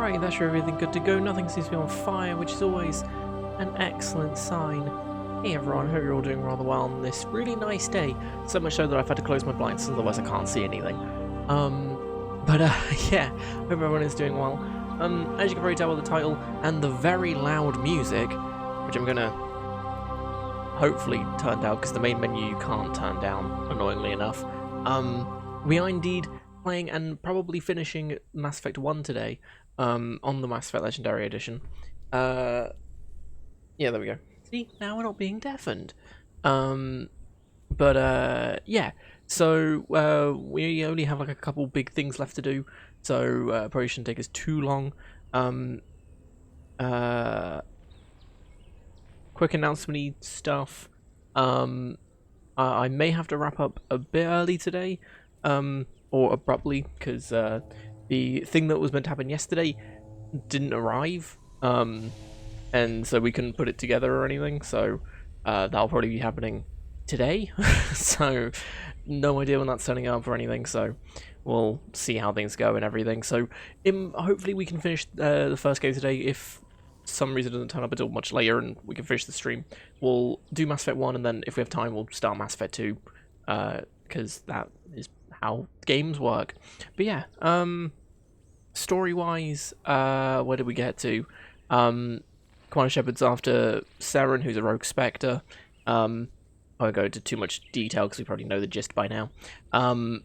Alright, that's everything good to go. Nothing seems to be on fire, which is always an excellent sign. Hey everyone, hope you're all doing rather well on this really nice day. So much so that I've had to close my blinds, otherwise I can't see anything. Yeah, hope everyone is doing well. As you can probably tell by the title and the very loud music, which I'm gonna hopefully turn down because the main menu you can't turn down, annoyingly enough. We are indeed playing and probably finishing Mass Effect 1 today, on the Mass Effect Legendary Edition. Yeah, there we go. See, now we're not being deafened. Yeah, so we only have like a couple big things left to do, so probably shouldn't take us too long. Quick announcement stuff. I may have to wrap up a bit early today, or abruptly, because the thing that was meant to happen yesterday didn't arrive, and so we couldn't put it together or anything, so that'll probably be happening today. So no idea when that's turning up or anything, so we'll see how things go and everything. So hopefully we can finish the first game today. If some reason it doesn't turn up until much later and we can finish the stream, we'll do Mass Effect 1, and then if we have time we'll start Mass Effect 2, because that is how games work. But yeah, story-wise, where did we get to? Commander Shepard's after Saren, who's a rogue Spectre. I won't go into too much detail because we probably know the gist by now. It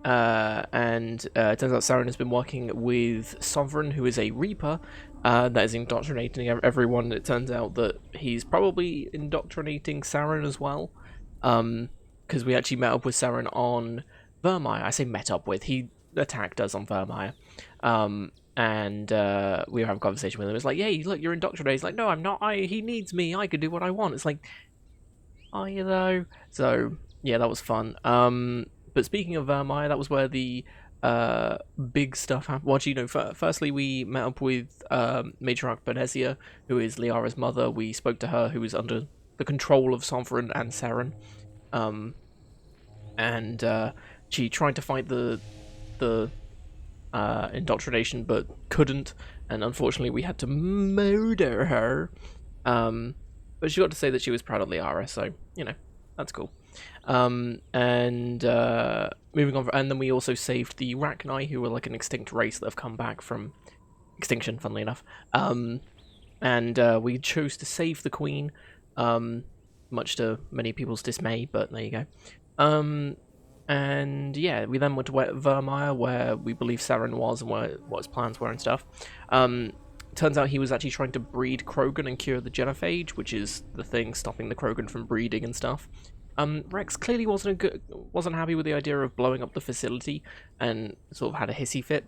turns out Saren has been working with Sovereign, who is a Reaper, that is indoctrinating everyone. It turns out that he's probably indoctrinating Saren as well, because we actually met up with Saren on Vermire. I say met up with, he attacked us on Vermire. And we were having a conversation with him. It's like, yeah, look, you're indoctrinated. He's like, no, I'm not. He needs me. I can do what I want. It's like, are you though? So yeah, that was fun. But speaking of Vermire, that was where the big stuff happened. Well, you know, firstly we met up with Matriarch Benezia, who is Liara's mother. We spoke to her, who was under the control of Sovereign and Saren, and she tried to fight the indoctrination but couldn't, and unfortunately we had to murder her, but she got to say that she was proud of Liara, so you know, that's cool. Moving on, and then we also saved the Rachni, who were like an extinct race that have come back from extinction, funnily enough, and we chose to save the Queen, much to many people's dismay, but there you go. And yeah, we then went to Vermire, where we believe Saren was and what his plans were and stuff. Turns out he was actually trying to breed Krogan and cure the genophage, which is the thing stopping the Krogan from breeding and stuff. Rex clearly wasn't happy with the idea of blowing up the facility and sort of had a hissy fit.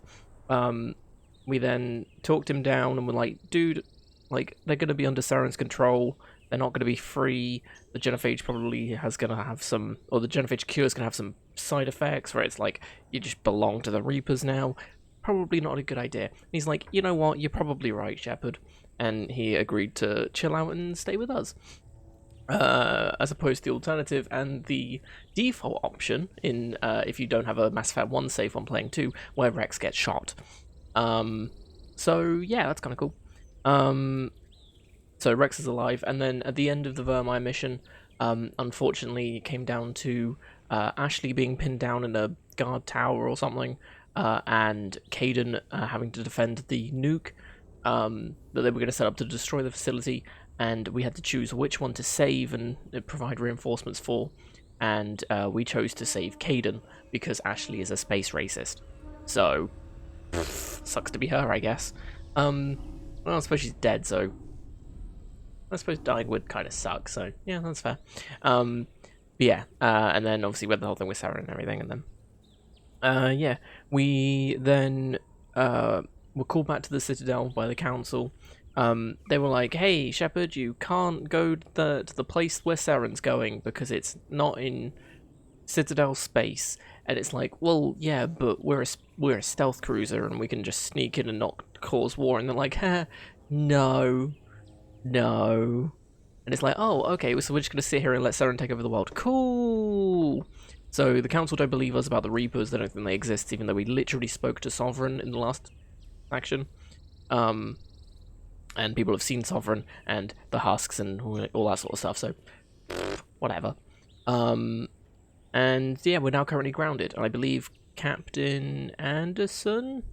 We then talked him down and were like, dude, like, they're going to be under Saren's control. They're not going to be free. The genophage probably the genophage cure is going to have some side effects where it's like, you just belong to the Reapers now. Probably not a good idea. And he's like, you know what, you're probably right, Shepard. And he agreed to chill out and stay with us. As opposed to the alternative and the default option in if you don't have a Mass Effect 1 save on playing 2, where Rex gets shot. So yeah, that's kind of cool. So Rex is alive, and then at the end of the Vermire mission, unfortunately, it came down to Ashley being pinned down in a guard tower or something, and Kaidan having to defend the nuke that they were going to set up to destroy the facility, and we had to choose which one to save and provide reinforcements for, and we chose to save Kaidan because Ashley is a space racist. So, sucks to be her, I guess. Well, I suppose she's dead, so I suppose dying would kind of suck, so yeah, that's fair. But yeah, and then obviously we had the whole thing with Sarah and everything, and then yeah, we then were called back to the Citadel by the Council. They were like, hey, Shepard, you can't go to the place where Saren's going because it's not in Citadel space. And it's like, well, yeah, but we're a stealth cruiser and we can just sneak in and not cause war. And they're like, no. And it's like, oh, okay, so we're just going to sit here and let Saren take over the world. Cool! So the Council don't believe us about the Reapers. They don't think they exist, even though we literally spoke to Sovereign in the last action. And people have seen Sovereign and the husks and all that sort of stuff, so whatever. And yeah, we're now currently grounded, and I believe Captain Anderson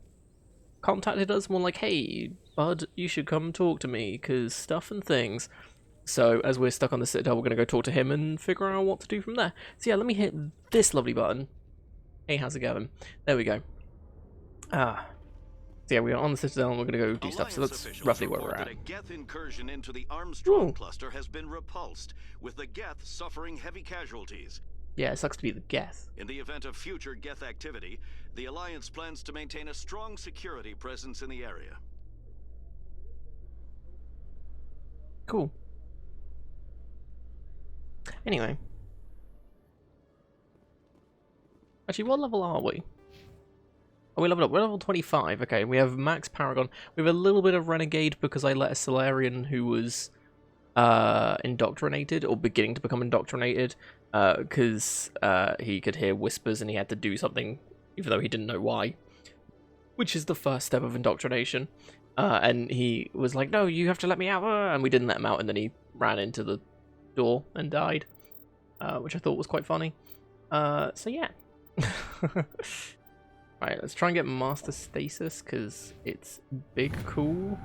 contacted us more like, hey, bud, you should come talk to me, because stuff and things. So as we're stuck on the Citadel, we're going to go talk to him and figure out what to do from there. So yeah, let me hit this lovely button. Hey, how's it going? There we go. So yeah, we're on the Citadel and we're going to go do stuff, so that's roughly where we're at. A Geth incursion into the Armstrong cluster has been repulsed, with the Geth suffering heavy casualties. Yeah, it sucks to be the Geth. In the event of future Geth activity, the Alliance plans to maintain a strong security presence in the area. Cool. Anyway. Actually, what level are we? Oh, we leveled up. We're level 25. Okay, we have Max Paragon. We have a little bit of Renegade because I let a Solarian who was indoctrinated, or beginning to become indoctrinated, because he could hear whispers and he had to do something, even though he didn't know why, which is the first step of indoctrination. And he was like, no, you have to let me out, and we didn't let him out, and then he ran into the door and died, which I thought was quite funny. So yeah. Right, let's try and get Master Stasis, because it's big cool.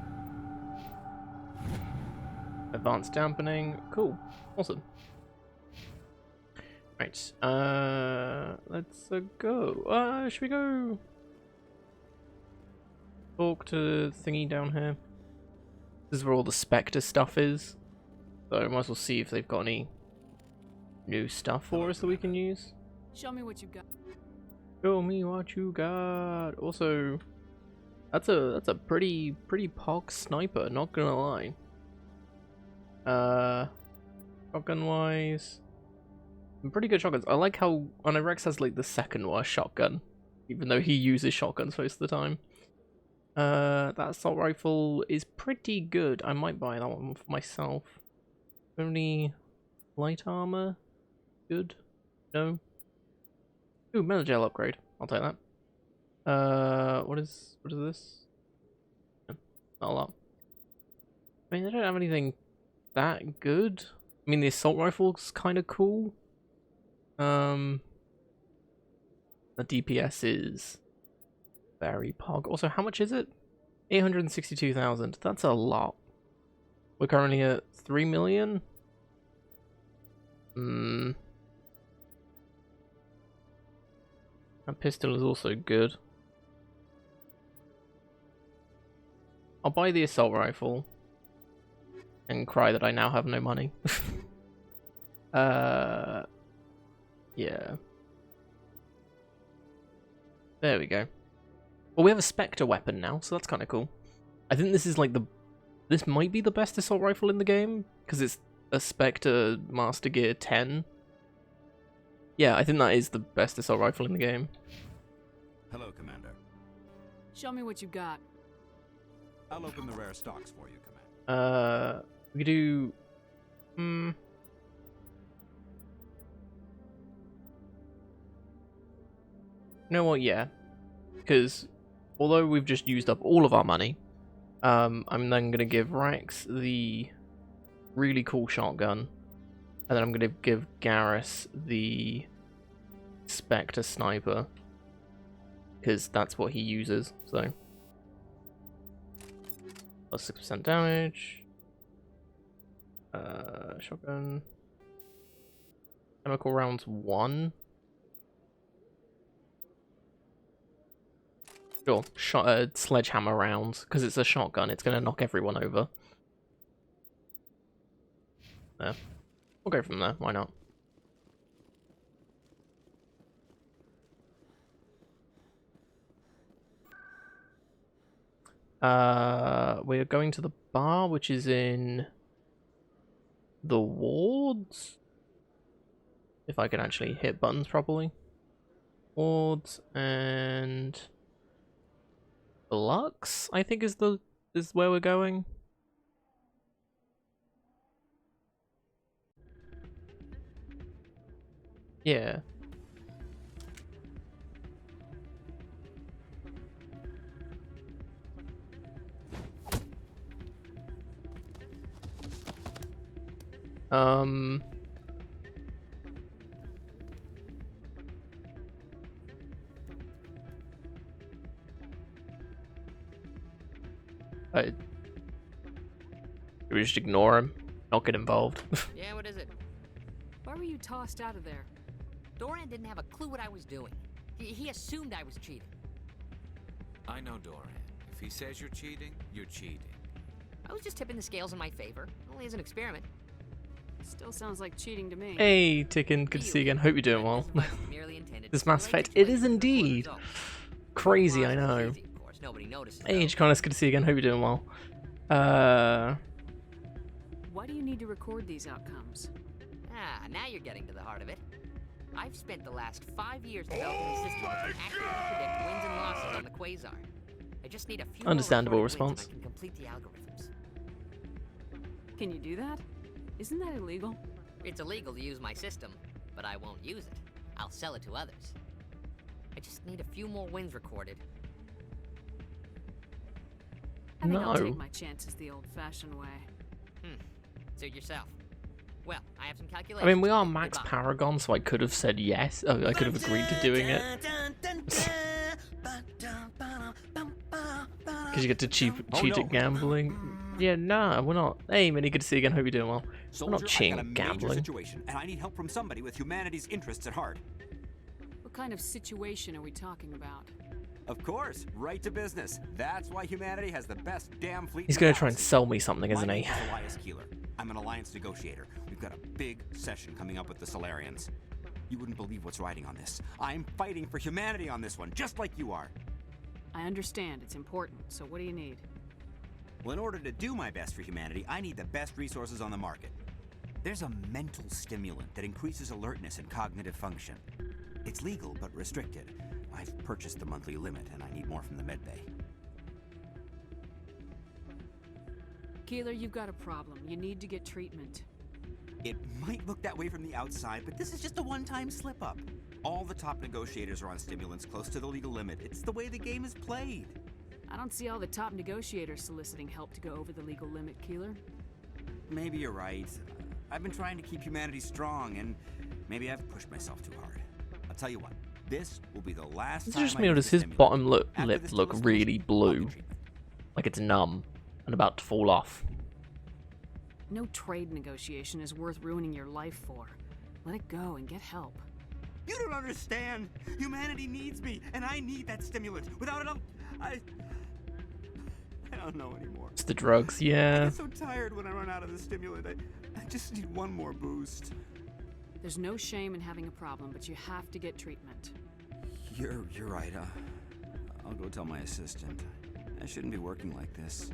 Advanced dampening, cool, awesome. Right, let's go. Should we go talk to thingy down here? This is where all the Spectre stuff is, so I might as well see if they've got any new stuff for us that we can use. Show me what you got. Show me what you got. Also, that's a pretty pog sniper, not gonna lie. Shotgun wise, some pretty good shotguns. I like how Onyrex has like the second worst shotgun, even though he uses shotguns most of the time. That assault rifle is pretty good. I might buy that one for myself. Only light armor, good. No. Ooh, metal gel upgrade. I'll take that. What is this? Not a lot. I mean, I don't have anything that good. I mean, the assault rifle's kind of cool. The DPS is very pog. Also, how much is it? 862,000. That's a lot. We're currently at 3 million. That pistol is also good. I'll buy the assault rifle and cry that I now have no money. Yeah. There we go. Well, we have a Spectre weapon now, so that's kind of cool. I think this is like this might be the best assault rifle in the game, because it's a Spectre Master Gear 10. Yeah, I think that is the best assault rifle in the game. Hello, Commander. Show me what you got. I'll open the rare stocks for you, Commander. We could do... You know what, yeah. Because although we've just used up all of our money, I'm then going to give Rax the really cool shotgun. And then I'm going to give Garrus the Spectre sniper, because that's what he uses, so. Plus 6% damage. Shotgun. Chemical rounds 1. Sure, sledgehammer rounds, because it's a shotgun, it's going to knock everyone over. There. We'll go from there, why not? We're going to the bar, which is in the wards. If I can actually hit buttons properly. Wards and Lux, I think is where we're going. Yeah. Um. Do we just ignore him? Not get involved? Yeah, what is it? Why were you tossed out of there? Doran didn't have a clue what I was doing. He assumed I was cheating. I know Doran. If he says you're cheating, you're cheating. I was just tipping the scales in my favor. Only as an experiment. Still sounds like cheating to me. Hey, Ticken, good to see you again. Hope you're doing well. This Mass Effect, it is indeed. Crazy, I know. Hey, H-Con, good to see you again. Hope you're doing well. Why do you need to record these outcomes? Ah, now you're getting to the heart of it. I've spent the last 5 years developing a system that can accurately predict wins and losses on the Quasar. I just need a few Understandable more response. wins and I can complete the algorithms. Can you do that? Isn't that illegal? It's illegal to use my system, but I won't use it. I'll sell it to others. I just need a few more wins recorded. I think I'll No. take my chances the old-fashioned way. Suit yourself. Well, I have some I calculations. mean, we to are make. Max Goodbye. Paragon, so I could have said yes. I could have agreed to doing it. Because you get to cheat at gambling. Yeah, nah, we're not. Hey, Minnie, good to see you again. Hope you're doing well. We're not Soldier, cheating I've got a at major gambling. situation, and I need help from somebody with humanity's interests at heart. What kind of situation are we talking about? Of course, right to business. That's why humanity has the best damn fleet. He's in the going to try and galaxy. sell me something, My isn't he? name is Elias Keeler. I'm an alliance negotiator. We've got a big session coming up with the Solarians. You wouldn't believe what's riding on this. I'm fighting for humanity on this one, just like you are. I understand, it's important, so what do you need? Well, in order to do my best for humanity, I need the best resources on the market. There's a mental stimulant that increases alertness and cognitive function. It's legal, but restricted. I've purchased the monthly limit, and I need more from the medbay. Keeler, you've got a problem. You need to get treatment. It might look that way from the outside, but this is just a one-time slip-up. All the top negotiators are on stimulants close to the legal limit. It's the way the game is played. I don't see all the top negotiators soliciting help to go over the legal limit, Keeler. Maybe you're right. I've been trying to keep humanity strong, and maybe I've pushed myself too hard. I'll tell you what, this will be the last It's time just I me, or use does the his stimulant. bottom lip After this look deal is really finished, I'll get blue? treatment. Like it's numb and about to fall off. No trade negotiation is worth ruining your life for. Let it go and get help. You don't understand. Humanity needs me, and I need that stimulant. Without it, I don't know anymore. It's the drugs, I yeah. get so tired when I run out of the stimulant. I just need one more boost. There's no shame in having a problem, but you have to get treatment. You're right. I'll go tell my assistant. I shouldn't be working like this.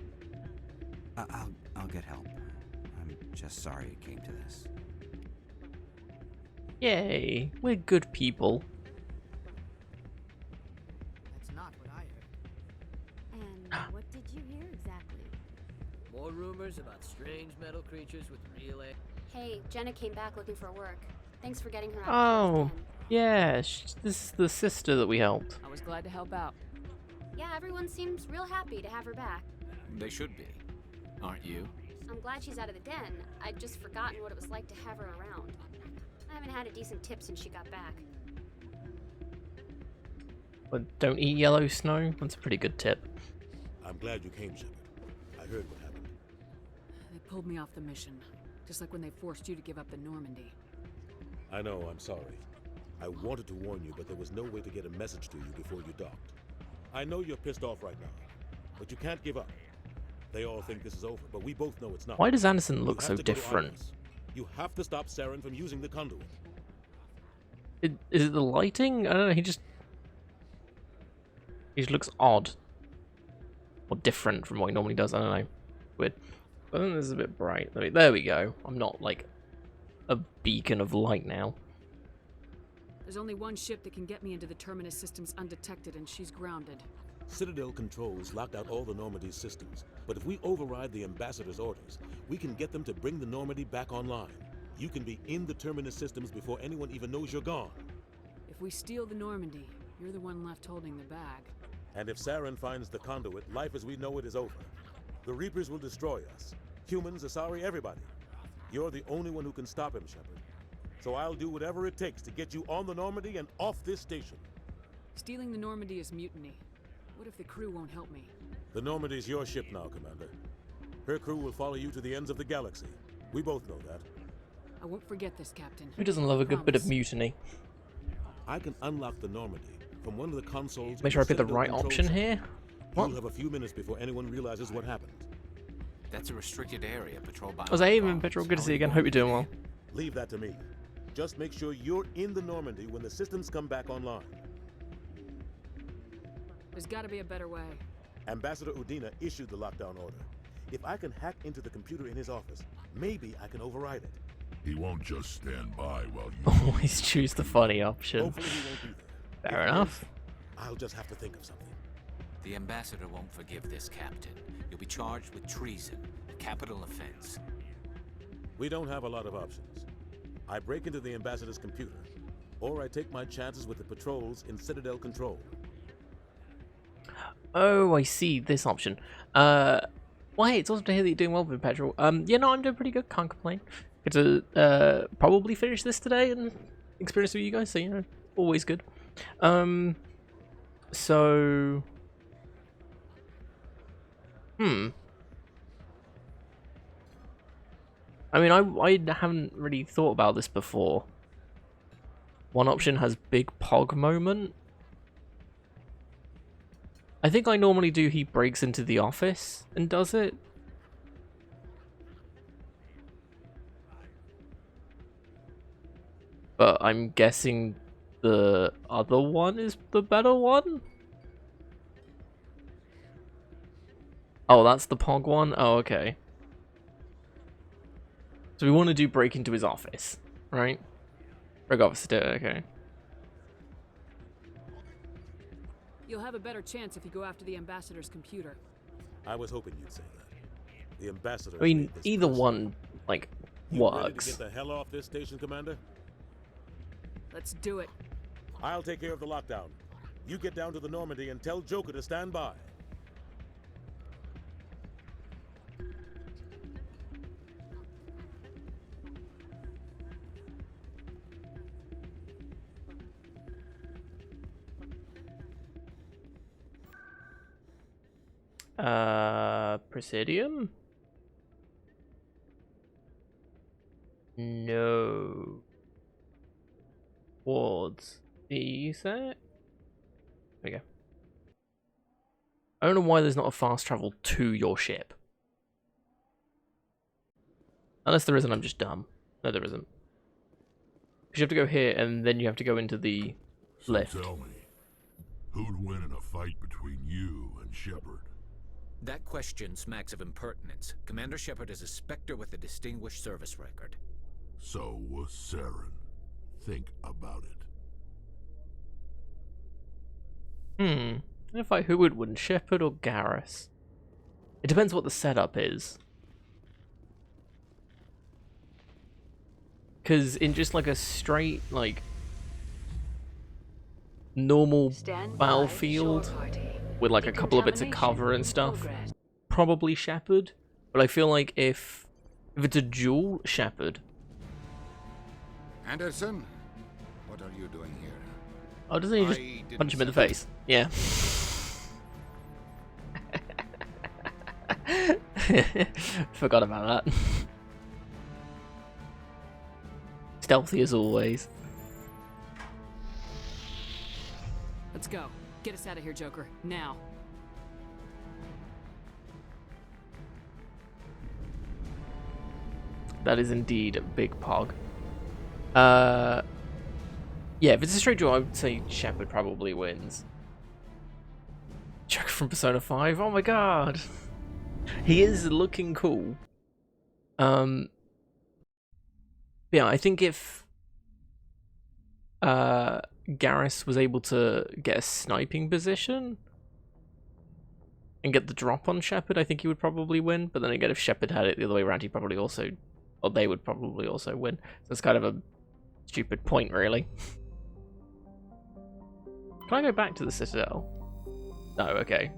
I'll get help. I'm just sorry it came to this. Yay, we're good people. That's not what I heard. And what did you hear exactly? More rumors about strange metal creatures with real air. Hey, Jenna came back looking for work. Thanks for getting her out Oh, of the yeah, this is the sister that we helped. I was glad to help out. Yeah, everyone seems real happy to have her back. They should be. Aren't you? I'm glad she's out of the den. I'd just forgotten what it was like to have her around. I haven't had a decent tip since she got back. But don't eat yellow snow. That's a pretty good tip. I'm glad you came, Shepard. I heard what happened. They pulled me off the mission, just like when they forced you to give up the Normandy. I know, I'm sorry. I wanted to warn you, but there was no way to get a message to you before you docked. I know you're pissed off right now, but you can't give up. They all think this is over, but we both know it's not. Why does Anderson You look have so to go to different? Artemis. You have to stop Saren from using the conduit. Is it the lighting? I don't know, he just looks odd. Or different from what he normally does, I don't know. Weird. I think this is a bit bright. There we go. I'm not like a beacon of light now. There's only one ship that can get me into the Terminus systems undetected, and she's grounded. Citadel controls locked out all the Normandy's systems, but if we override the ambassador's orders, we can get them to bring the Normandy back online. You can be in the Terminus systems before anyone even knows you're gone. If we steal the Normandy, you're the one left holding the bag. And if Saren finds the conduit, life as we know it is over. The Reapers will destroy us. Humans, Asari, everybody. You're the only one who can stop him, Shepard. So I'll do whatever it takes to get you on the Normandy and off this station. Stealing the Normandy is mutiny. What if the crew won't help me? The Normandy's your ship now, Commander. Her crew will follow you to the ends of the galaxy. We both know that. I won't forget this, Captain. Who doesn't love a good bit of mutiny? I can unlock the Normandy from one of the consoles. Make sure I pick the Citadel right control option center. here. What? You'll have a few minutes before anyone realizes what happened. That's a restricted area patrolled by. I was aiming, Petrol. Good to see you again. Hope you're doing well. Leave that to me. Just make sure you're in the Normandy when the systems come back online. There's gotta be a better way. Ambassador Udina issued the lockdown order. If I can hack into the computer in his office, maybe I can override it. He won't just stand by while you... Always choose the funny option. Hopefully he won't be there. Fair If he enough. is, I'll just have to think of something. The ambassador won't forgive this, Captain. You'll be charged with treason, a capital offense. We don't have a lot of options. I break into the ambassador's computer, or I take my chances with the patrols in Citadel control. Oh, I see this option. Well, hey, it's awesome to hear that you're doing well with Petrol. Yeah, no, I'm doing pretty good. Can't complain. Good to probably finish this today and experience with you guys. So you know, always good. So, I mean, I haven't really thought about this before. One option has big pog moment. I think I normally do he breaks into the office and does it. But I'm guessing the other one is the better one? Oh, that's the pog one? Oh, okay. So we want to do break into his office, right? Break office, okay. You'll have a better chance if you go after the ambassador's computer. I was hoping you'd say that. The ambassador. I mean, either one, like, You ready to works. get the hell off this station, Commander? Let's do it. I'll take care of the lockdown. You get down to the Normandy and tell Joker to stand by. Presidium? No. Wards. You say? There we go. I don't know why there's not a fast travel to your ship. Unless there isn't, I'm just dumb. No, there isn't. Because you have to go here, and then you have to go into the lift. So tell me, who'd win in a fight between you and Shepard? That question smacks of impertinence. Commander Shepard is a Spectre with a distinguished service record. So was Saren. Think about it. In a fight, who would win, Shepard or Garrus? It depends what the setup is. Because in just like a straight, like, normal battlefield with like a couple of bits of cover and stuff, probably Shepard. But I feel like if it's a duel, Shepard. Anderson, what are you doing here? Oh, doesn't he just punch him in the face? Yeah. Forgot about that. Stealthy as always. Let's go. Get us out of here, Joker. Now. That is indeed a big pog. Yeah, if it's a straight draw, I would say Shepard probably wins. Joker from Persona 5, oh my god! He is looking cool. Yeah, I think if Garrus was able to get a sniping position and get the drop on Shepard, I think he would probably win. But then again, if Shepard had it the other way around, he'd probably also, or they would probably also win. So it's kind of a stupid point, really. Can I go back to the Citadel? No, okay.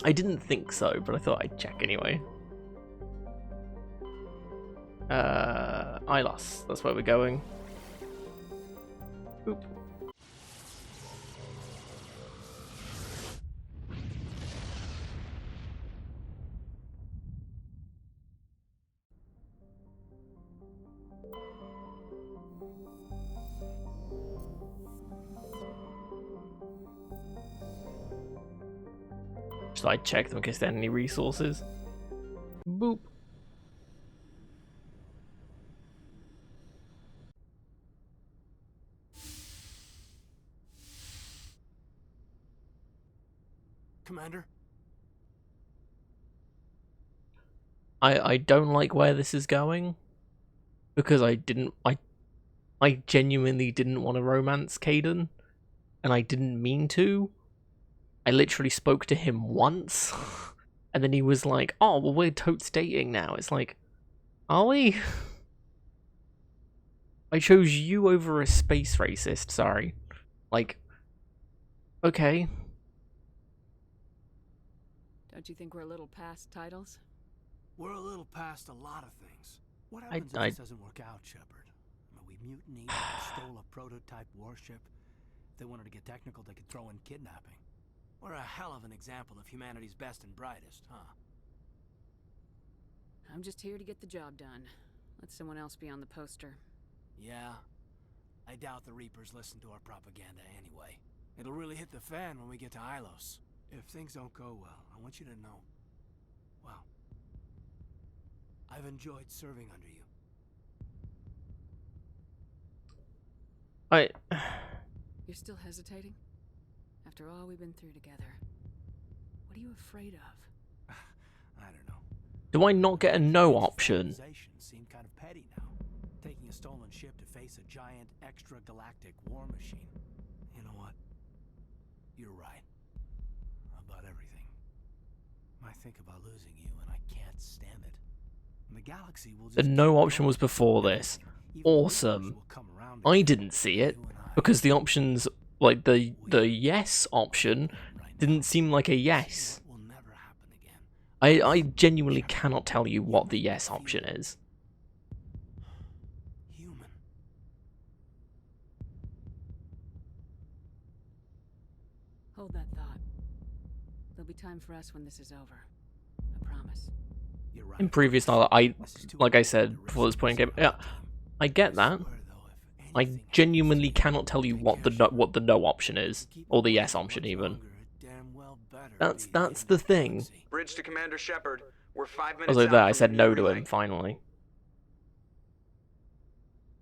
I didn't think so, but I thought I'd check anyway. Ilos. That's where we're going. Oop. Should I check them in case there are any resources? Boop. Commander? I don't like where this is going because I genuinely didn't want to romance Caden, and I didn't mean to. I literally spoke to him once, and then he was like, "Oh, well, we're totes dating now." It's like, are we? I chose you over a space racist. Sorry. Like, okay. Don't you think we're a little past titles? We're a little past a lot of things. What happens if this doesn't work out, Shepard? We mutinied, stole a prototype warship. If they wanted to get technical, they could throw in kidnapping. We're a hell of an example of humanity's best and brightest, huh? I'm just here to get the job done. Let someone else be on the poster. Yeah. I doubt the Reapers listen to our propaganda anyway. It'll really hit the fan when we get to Ilos. If things don't go well, I want you to know, well, I've enjoyed serving under you. You're still hesitating? After all we've been through together. What are you afraid of? I don't know. Do I not get a no option? Seem kind of petty now. Taking a stolen ship to face a giant extra-galactic war machine. You know what? You're right. About everything. I think about losing you and I can't stand it. And the galaxy will just The no option was before this. Awesome. I didn't see it because the options, like the yes option, didn't seem like a yes. I genuinely cannot tell you what the yes option is. Human. Hold that thought. There'll be time for us when this is over. I promise. You're right. In previous, like I said before this point in game, yeah, I get that. I genuinely cannot tell you what the no option is, or the yes option even. That's the thing. Bridge to Commander Shepard. We're 5 minutes Also, out there I from said the no new to relay. him finally.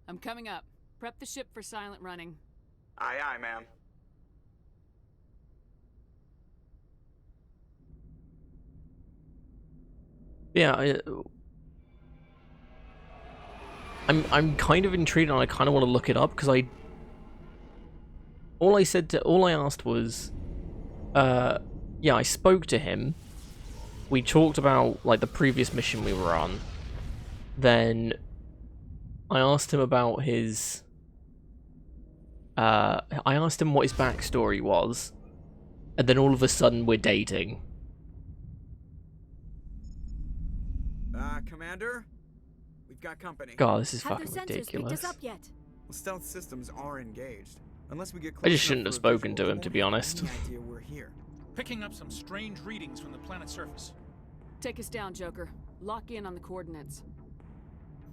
I'm coming up. Prep the ship for silent running. Aye, aye, ma'am. Yeah, I'm kind of intrigued and I kind of want to look it up because all I asked was, yeah, I spoke to him. We talked about like the previous mission we were on. Then I asked him about his. I asked him what his backstory was, and then all of a sudden we're dating. Commander? We've got company. God, this is Have fucking their sensors picked ridiculous. us up yet? Well, stealth systems are engaged. Unless we get I close just shouldn't enough have for a spoken visual, to him, they to be won't have honest. any idea we're here. Picking up some strange readings from the planet's surface. Take us down, Joker. Lock in on the coordinates.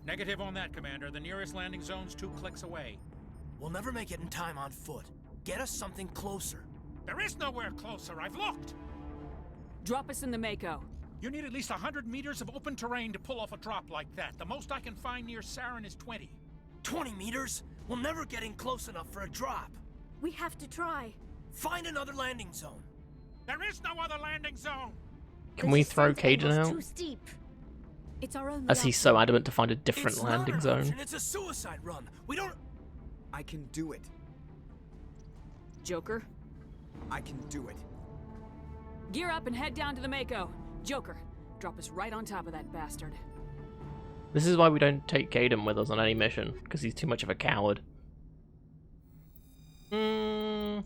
Negative on that, Commander. The nearest landing zone's 2 clicks away. We'll never make it in time on foot. Get us something closer. There is nowhere closer. I've looked. Drop us in the Mako. You need at least 100 meters of open terrain to pull off a drop like that. The most I can find near Saren is 20. 20 meters? We'll never get in close enough for a drop. We have to try. Find another landing zone. There is no other landing zone. Can we throw Caden out? Too steep. It's our only As he's so adamant to find a different It's landing not an zone. option, it's a suicide run. We don't. I can do it. Joker, I can do it. gear up and head down to the Mako. Joker, drop us right on top of that bastard. This is why we don't take Caden with us on any mission, because he's too much of a coward. I'm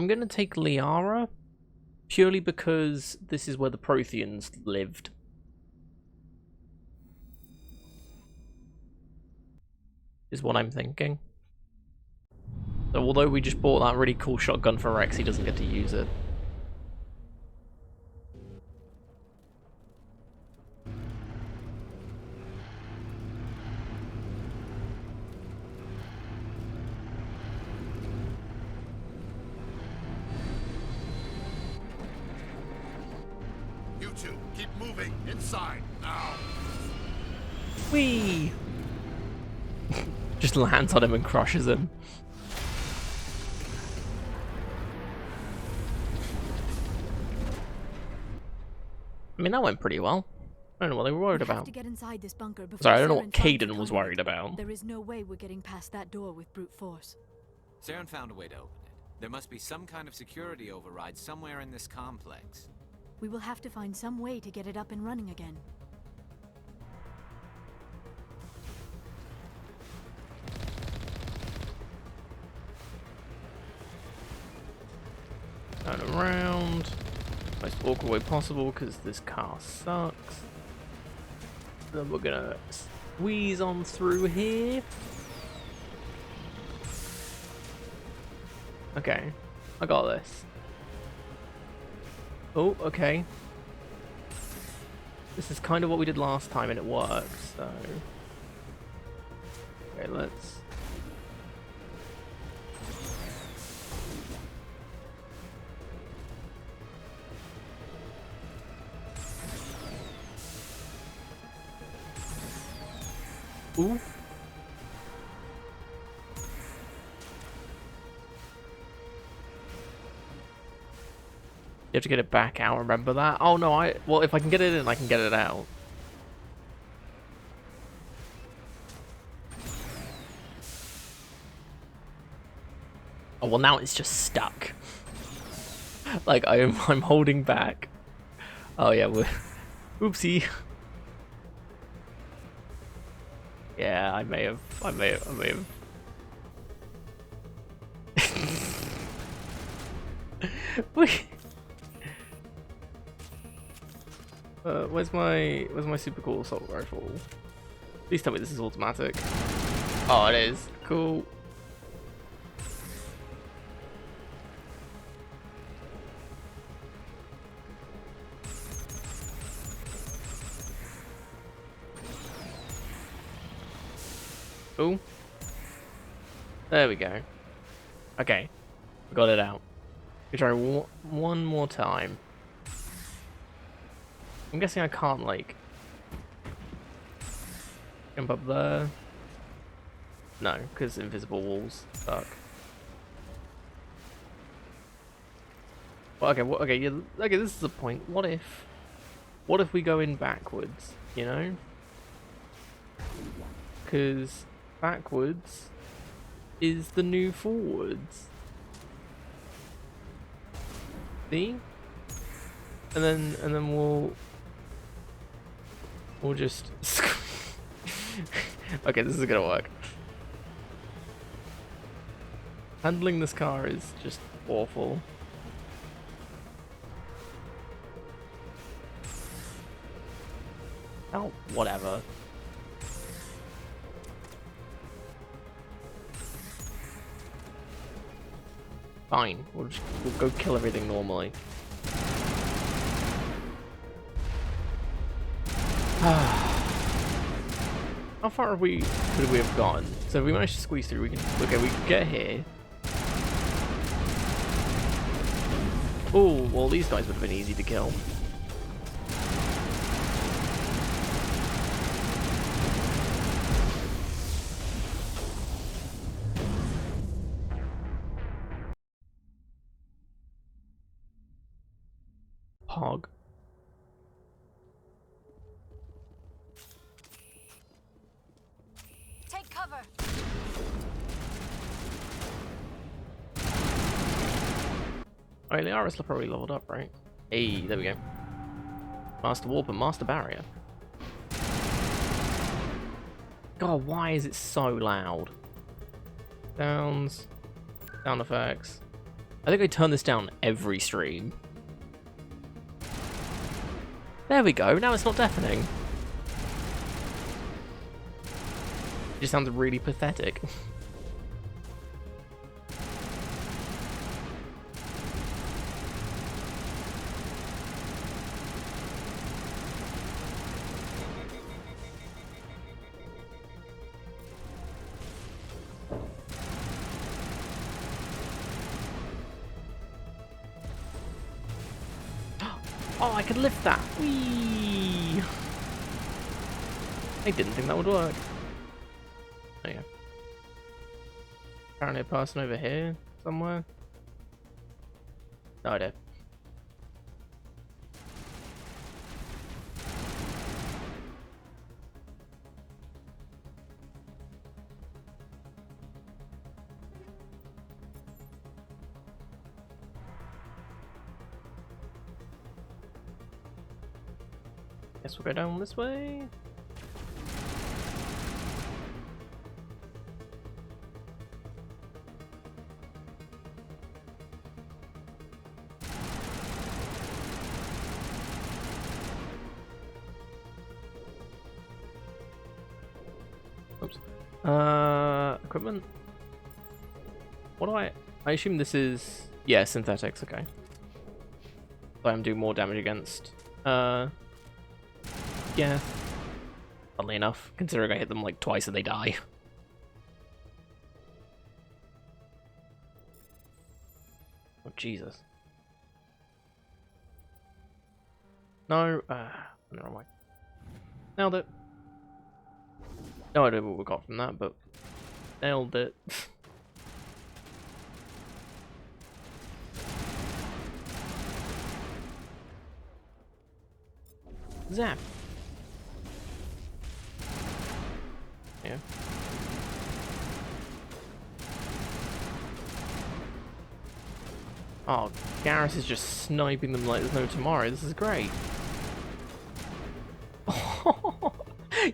gonna take Liara, purely because this is where the Protheans lived. Is what I'm thinking. So although we just bought that really cool shotgun for Rex, he doesn't get to use it. You two, keep moving inside now. Whee! Just lands on him and crushes him. I mean, that went pretty well. I don't know what they were worried about. To get inside this bunker before Sorry, I don't know what Saren finds Caden was the worried conduit. about. There is no way we're getting past that door with brute force. Saren found a way to open it. There must be some kind of security override somewhere in this complex. We will have to find some way to get it up and running again. Turn around. Most awkward way possible because this car sucks. Then we're gonna squeeze on through here. Okay, I got this. Oh, okay. This is kind of what we did last time and it worked, so... Okay, let's... Ooh. You have to get it back out, remember that? Oh no, well, if I can get it in, I can get it out. Oh, well now it's just stuck. Like, I'm holding back. Oh yeah, we're... Oopsie. Yeah, I may have. Wait. Where's my super cool assault rifle? Please tell me this is automatic. Oh, it is. Cool. Cool. There we go. Okay, we got it out. We try one more time. I'm guessing I can't, like, jump up there. No, because invisible walls suck. Well, okay, okay, yeah, okay. This is the point. What if we go in backwards? You know, because backwards is the new forwards. See? And then we'll just okay, this is gonna work. Handling this car is just awful. Oh, whatever. Fine, we'll go kill everything normally. How far could we have gone? So if we managed to squeeze through, we can get here. Oh, well these guys would have been easy to kill. Hog. Take cover. Alright, the Arisla probably leveled up, right? Hey, there we go. Master Warp and Master Barrier. God, why is it so loud? Sound effects. I think I turn this down every stream. There we go, now it's not deafening. It just sounds really pathetic. Oh, I could lift that. Whee! I didn't think that would work. There you go. Apparently a person over here somewhere. No idea. Guess we'll go down this way. Oops. Equipment? What do I assume this is... Yeah, synthetics, okay. So I'm doing more damage against... Yeah. Funnily enough, considering I hit them like twice and they die. Oh, Jesus. No, never mind. Nailed it. No idea what we got from that, but nailed it. Zap. Yeah. Oh, Garrus is just sniping them like there's no tomorrow. This is great.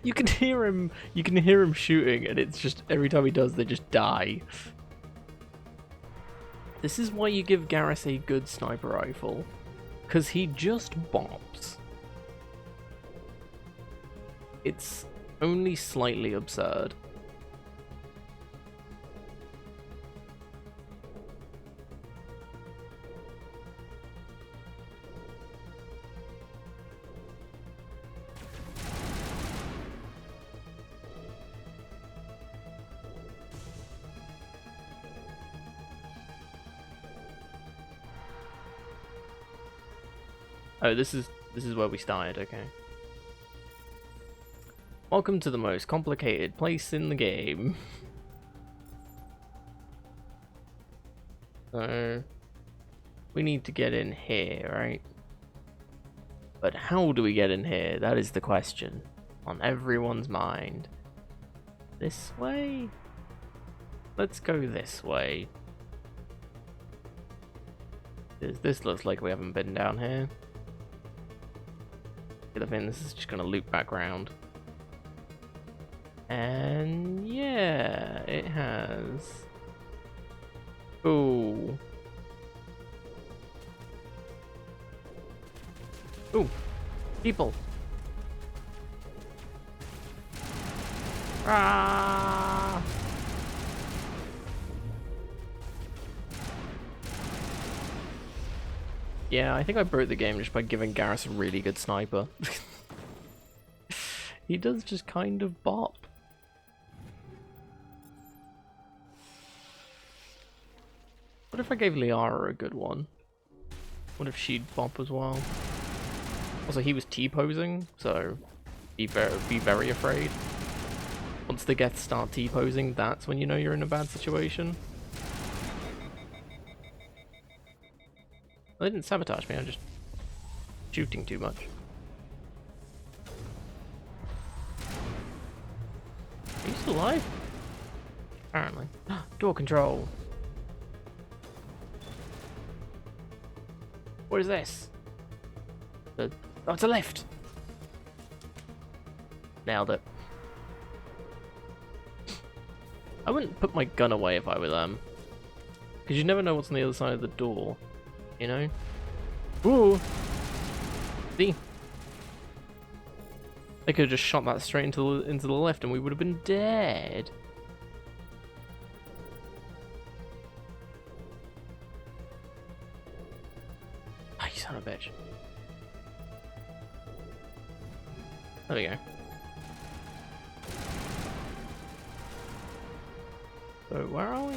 You can hear him. You can hear him shooting, and it's just every time he does, they just die. This is why you give Garrus a good sniper rifle, because he just bombs. It's only slightly absurd. Oh, this is where we started, okay. Welcome to the most complicated place in the game. So, we need to get in here, right? But how do we get in here? That is the question on everyone's mind. This way? Let's go this way. This looks like we haven't been down here. I think this is just gonna loop back around. And yeah, it has. Ooh. Ooh. People. Ah. Yeah, I think I broke the game just by giving Garrus a really good sniper. He does just kind of bop. What if I gave Liara a good one? What if she'd bop as well? Also, he was T-posing, so be very afraid. Once the Geths start T-posing, that's when you know you're in a bad situation. They didn't sabotage me, I'm just shooting too much. Are you still alive? Apparently. Door control. What is this? Oh, it's a lift! Nailed it. I wouldn't put my gun away if I were them. Because you never know what's on the other side of the door. You know? Ooh! See? They could have just shot that straight into the lift and we would have been dead. Oh, you son of a bitch. There we go. So, where are we?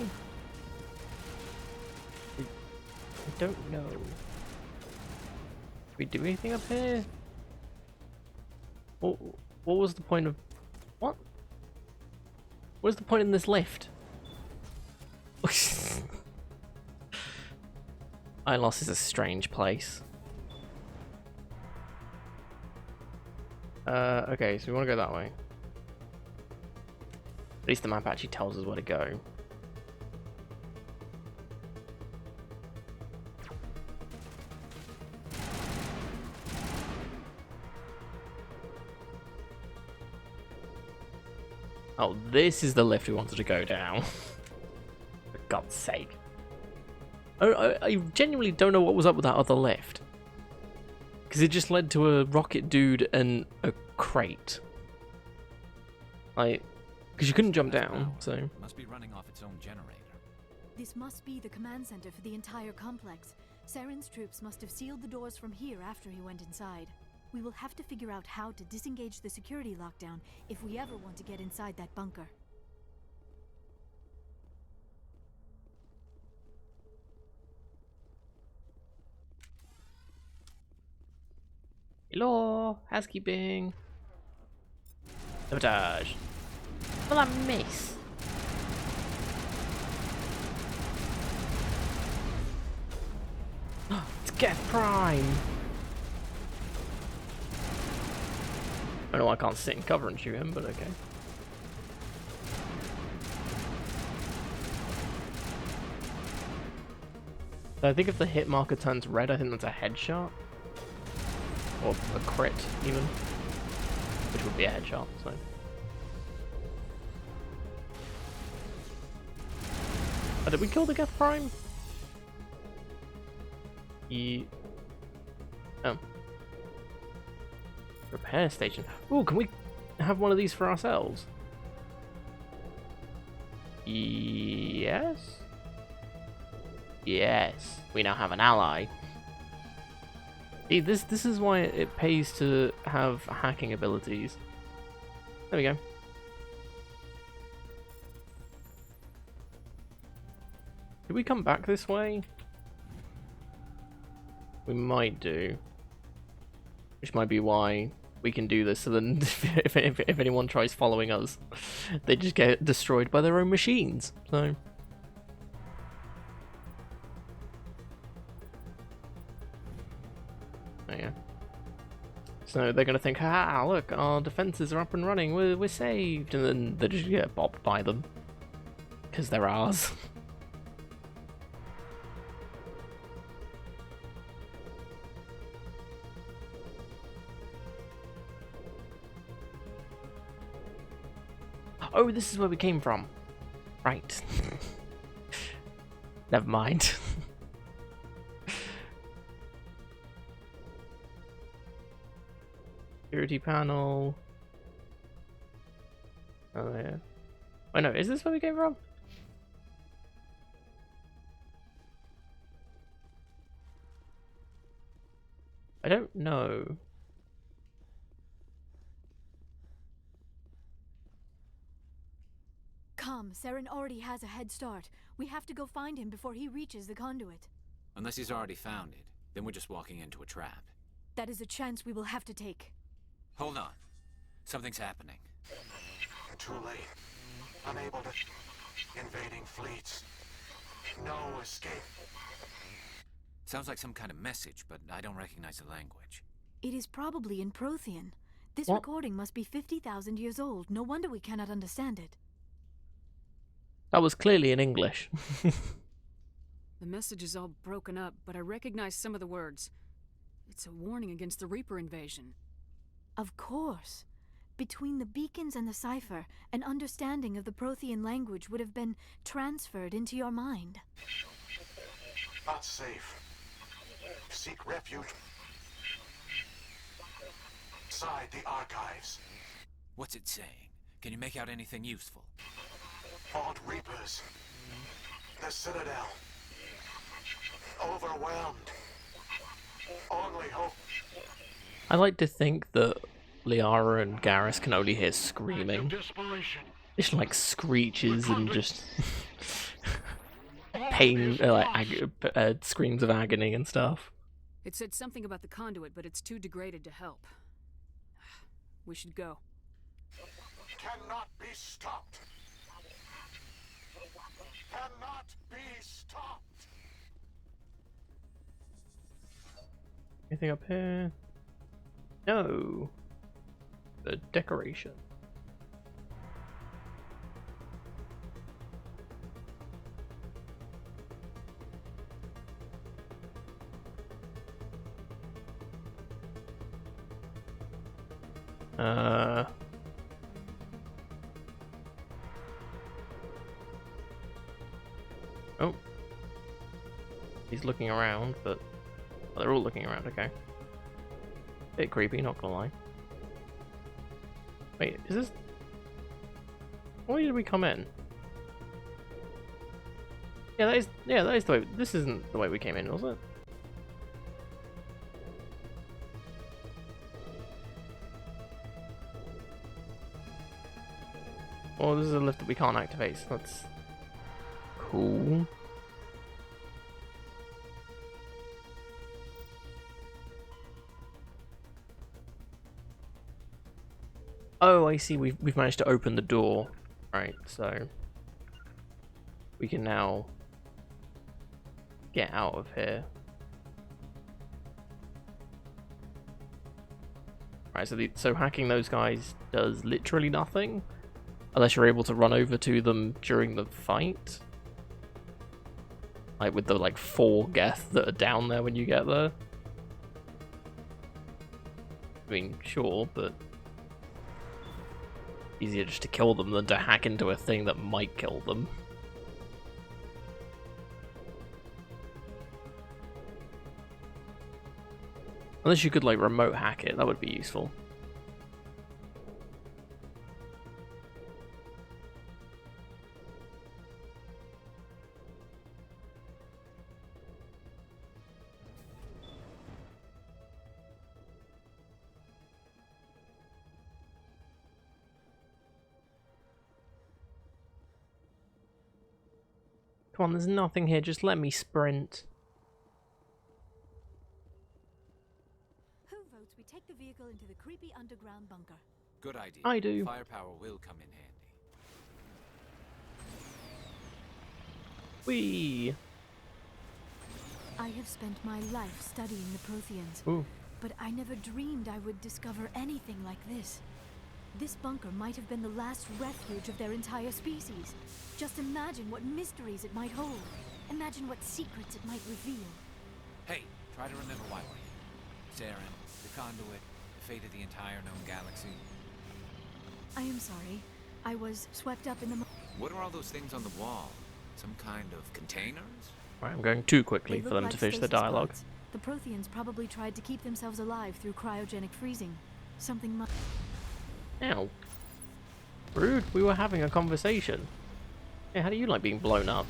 I don't know. Did we do anything up here? What was the point of... What? What is the point in this lift? Ilos is a strange place. Okay, so we want to go that way. At least the map actually tells us where to go. Oh, this is the lift we wanted to go down. For God's sake. I genuinely don't know what was up with that other lift. Because it just led to a rocket dude and a crate. Because you couldn't jump down, so... Must be running off its own generator. This must be the command center for the entire complex. Saren's troops must have sealed the doors from here after he went inside. We will have to figure out how to disengage the security lockdown if we ever want to get inside that bunker. Hello, housekeeping. Sabotage. Will I miss? It's Geth Prime. I know I can't sit in cover and shoot him, but okay. So I think if the hit marker turns red, I think that's a headshot. Or a crit, even. Which would be a headshot, so. Oh, did we kill the Geth Prime? Oh. Repair station. Ooh, can we have one of these for ourselves? Yes? Yes. We now have an ally. See, this is why it pays to have hacking abilities. There we go. Did we come back this way? We might do. Which might be why we can do this, so then if anyone tries following us, they just get destroyed by their own machines. So... Oh yeah. So they're gonna think, ah, look, our defenses are up and running, we're saved, and then they just get bopped by them. Because they're ours. Oh, this is where we came from. Right. Never mind. Security panel. Oh, yeah. Oh, no, is this where we came from? I don't know. Come, Saren already has a head start. We have to go find him before he reaches the conduit. Unless he's already found it, then we're just walking into a trap. That is a chance we will have to take. Hold on. Something's happening. Too late. Unable to... Invading fleets. No escape. Sounds like some kind of message, but I don't recognize the language. It is probably in Prothean. This What? recording must be 50,000 years old. No wonder we cannot understand it. That was clearly in English. The message is all broken up, but I recognize some of the words. It's a warning against the Reaper invasion. Of course. Between the beacons and the cipher, an understanding of the Prothean language would have been transferred into your mind. Not safe. Seek refuge. outside the archives. What's it saying? Can you make out anything useful? Vault Reapers. The Citadel. Overwhelmed. Only hope. I like to think that Liara and Garrus can only hear screaming. It's like screeches and just pain, screams of agony and stuff. It said something about the conduit, but it's too degraded to help. We should go. Cannot be stopped. Cannot be stopped. Anything up here? No. The decoration. Oh. He's looking around, but well, they're all looking around, okay. Bit creepy, not gonna lie. Wait, is this... Why did we come in? Yeah, that is the way... This isn't the way we came in, was it? Oh, this is a lift that we can't activate, so that's... cool. Oh, I see. We've managed to open the door, right? So we can now get out of here. Right. So hacking those guys does literally nothing, unless you're able to run over to them during the fight, like with the 4 Geth that are down there when you get there. I mean, sure, but easier just to kill them than to hack into a thing that might kill them. Unless you could remote hack it, that would be useful. Come on, there's nothing here, just let me sprint. Who votes we take the vehicle into the creepy underground bunker? Good idea. I do. Firepower will come in handy. Whee! I have spent my life studying the Protheans, but I never dreamed I would discover anything like this. This bunker might have been the last refuge of their entire species. Just imagine what mysteries it might hold. Imagine what secrets it might reveal. Hey, try to remember why we're here. Saren, the conduit, the fate of the entire known galaxy. I am sorry. I was swept up in the... What are all those things on the wall? Some kind of containers? Right, I'm going too quickly for them to finish the dialogue. Pods. The Protheans probably tried to keep themselves alive through cryogenic freezing. Something much... Ow. Rude, we were having a conversation. Yeah, how do you like being blown up?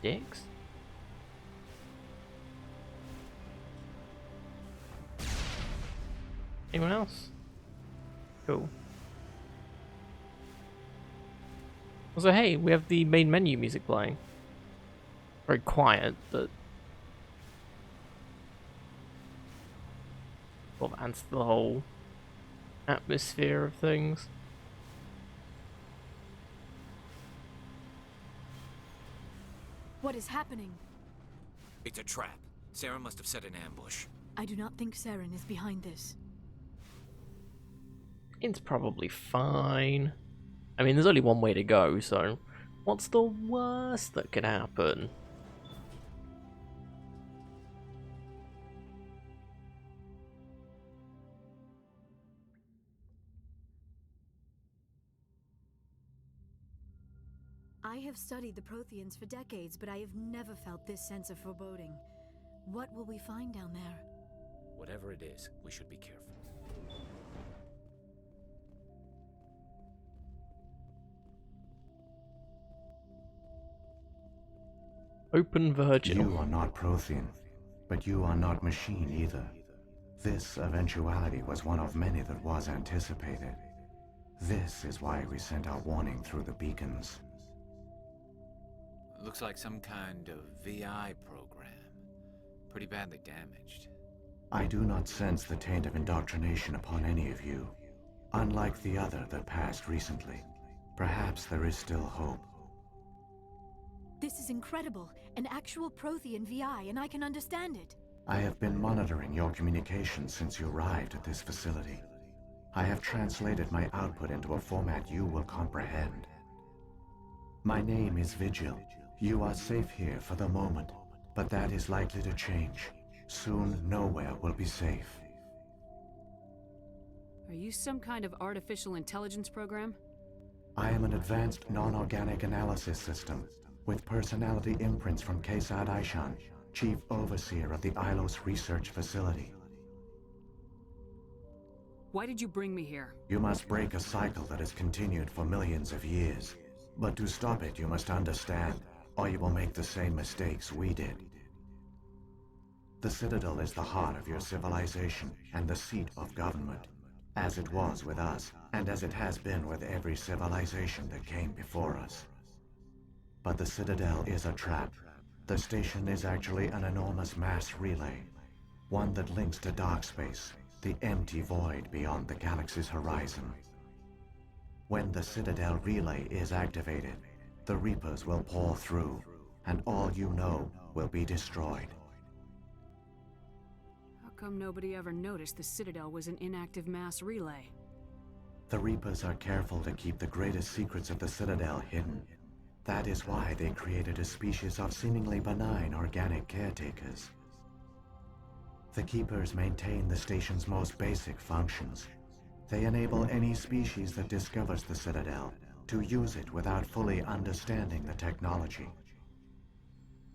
Dicks? Anyone else? Cool. Also, hey, we have the main menu music playing. Very quiet, but sort of adds to the whole atmosphere of things. What is happening? It's a trap. Sarah must have set an ambush. I do not think Saren is behind this. It's probably fine. I mean, there's only one way to go, so what's the worst that could happen? I have studied the Protheans for decades, but I have never felt this sense of foreboding. What will we find down there? Whatever it is, we should be careful. Open Virgil. You are not Prothean, but you are not machine either. This eventuality was one of many that was anticipated. This is why we sent our warning through the beacons. Looks like some kind of VI program. Pretty badly damaged. I do not sense the taint of indoctrination upon any of you. Unlike the other that passed recently, perhaps there is still hope. This is incredible. An actual Prothean VI, and I can understand it. I have been monitoring your communications since you arrived at this facility. I have translated my output into a format you will comprehend. My name is Vigil. You are safe here for the moment, but that is likely to change. Soon, nowhere will be safe. Are you some kind of artificial intelligence program? I am an advanced non-organic analysis system, with personality imprints from Kesad Aishan, Chief Overseer of the Ilos Research Facility. Why did you bring me here? You must break a cycle that has continued for millions of years. But to stop it, you must understand, or you will make the same mistakes we did. The Citadel is the heart of your civilization and the seat of government, as it was with us, and as it has been with every civilization that came before us. But the Citadel is a trap. The station is actually an enormous mass relay, one that links to dark space, the empty void beyond the galaxy's horizon. When the Citadel relay is activated, the Reapers will pour through, and all you know will be destroyed. How come nobody ever noticed the Citadel was an inactive mass relay? The Reapers are careful to keep the greatest secrets of the Citadel hidden. That is why they created a species of seemingly benign organic caretakers. The Keepers maintain the station's most basic functions. They enable any species that discovers the Citadel to use it without fully understanding the technology.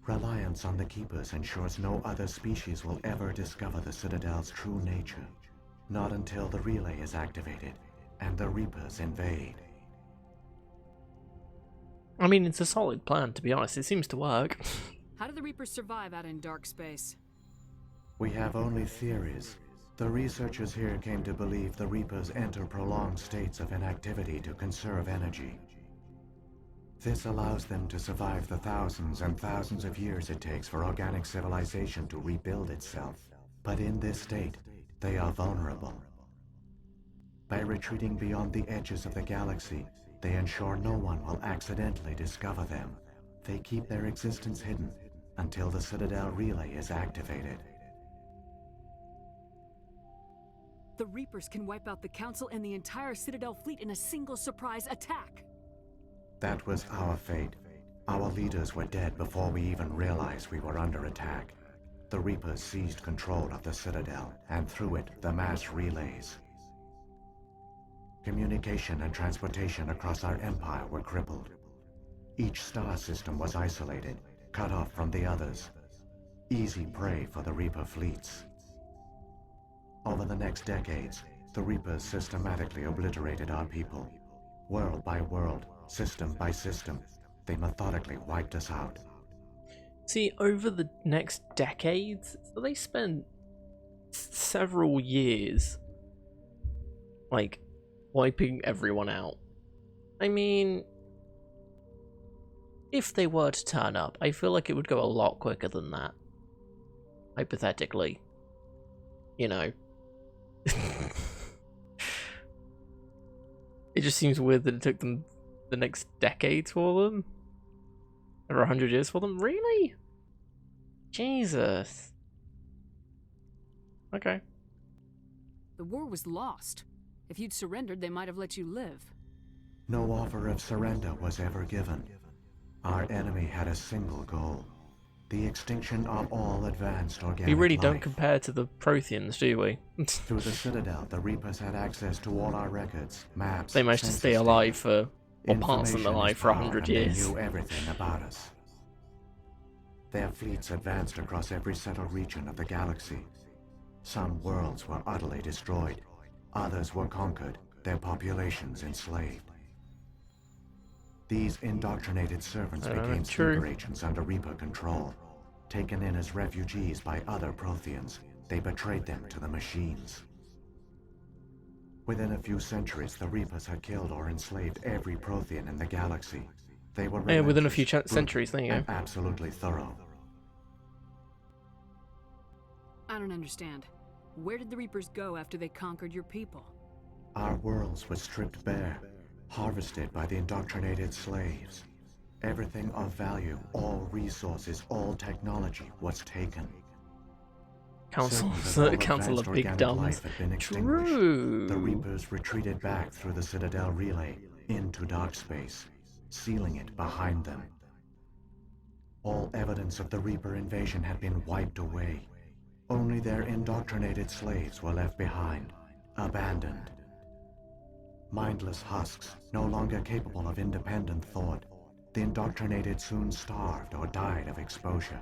Reliance on the Keepers ensures no other species will ever discover the Citadel's true nature, not until the relay is activated and the Reapers invade. I mean, it's a solid plan, to be honest. It seems to work. How do the Reapers survive out in dark space? We have only theories. The researchers here came to believe the Reapers enter prolonged states of inactivity to conserve energy. This allows them to survive the thousands and thousands of years it takes for organic civilization to rebuild itself. But in this state, they are vulnerable. By retreating beyond the edges of the galaxy, they ensure no one will accidentally discover them. They keep their existence hidden until the Citadel relay is activated. The Reapers can wipe out the Council and the entire Citadel fleet in a single surprise attack. That was our fate. Our leaders were dead before we even realized we were under attack. The Reapers seized control of the Citadel, and through it, the mass relays. Communication and transportation across our empire were crippled. Each star system was isolated, cut off from the others. Easy prey for the Reaper fleets. Over the next decades, the Reapers systematically obliterated our people. World by world, system by system, they methodically wiped us out. See, over the next decades, they spent several years, like, wiping everyone out. I mean, if they were to turn up, I feel like it would go a lot quicker than that. Hypothetically. You know. It just seems weird that it took them the next decade for them. Or 100 years for them? Really? Jesus. Okay. The war was lost. If you'd surrendered, they might have let you live. No offer of surrender was ever given. Our enemy had a single goal: the extinction of all advanced organic We really life. don't compare to the Protheans, do we? Through the Citadel, the Reapers had access to all our records, maps, They managed to stay alive for, or parts of their life for 100 years. They knew everything about us. Their fleets advanced across every settled region of the galaxy. Some worlds were utterly destroyed. Others were conquered, their populations enslaved. These indoctrinated servants became sleeper agents under Reaper control. Taken in as refugees by other Protheans, they betrayed them to the machines. Within a few centuries, the Reapers had killed or enslaved every Prothean in the galaxy. They were within a few centuries, there you go. and absolutely thorough. I don't understand. Where did the Reapers go after they conquered your people? Our worlds were stripped bare, harvested by the indoctrinated slaves. Everything of value, all resources, all technology was taken. Council of Big Dumbs. True. The Reapers retreated back through the Citadel relay into dark space, sealing it behind them. All evidence of the Reaper invasion had been wiped away. Only their indoctrinated slaves were left behind, abandoned. Mindless husks, no longer capable of independent thought, the indoctrinated soon starved or died of exposure.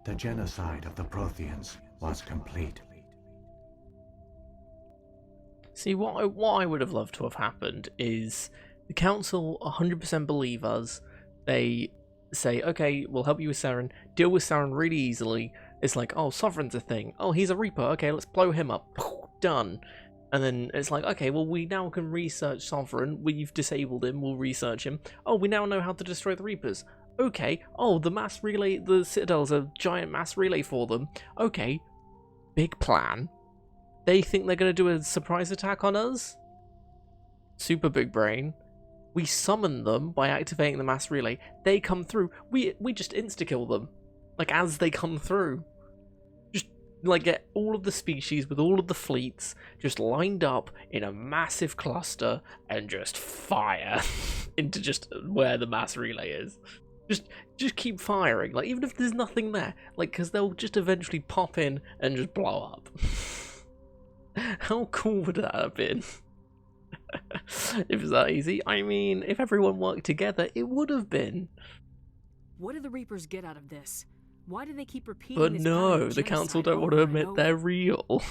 The genocide of the Protheans was complete. See, what I would have loved to have happened is the Council 100% believe us. They say, okay, we'll help you with Saren, deal with Saren really easily. It's like, oh, Sovereign's a thing. Oh, he's a Reaper. Okay, let's blow him up. Done. And then it's like, okay, well, we now can research Sovereign. We've disabled him. We'll research him. Oh, we now know how to destroy the Reapers. Okay. Oh, the mass relay, the Citadel's a giant mass relay for them. Okay. Big plan. They think they're going to do a surprise attack on us? Super big brain. We summon them by activating the mass relay. They come through. We just insta-kill them. Like, as they come through. Just, like, get all of the species with all of the fleets just lined up in a massive cluster and just fire into just where the mass relay is. Just keep firing, like, even if there's nothing there. Like, because they'll just eventually pop in and just blow up. How cool would that have been? If it's that easy. I mean, if everyone worked together, it would have been. What do the Reapers get out of this? Why do they keep repeating But this no, pattern of the Council genocide don't want to over and admit over? they're real.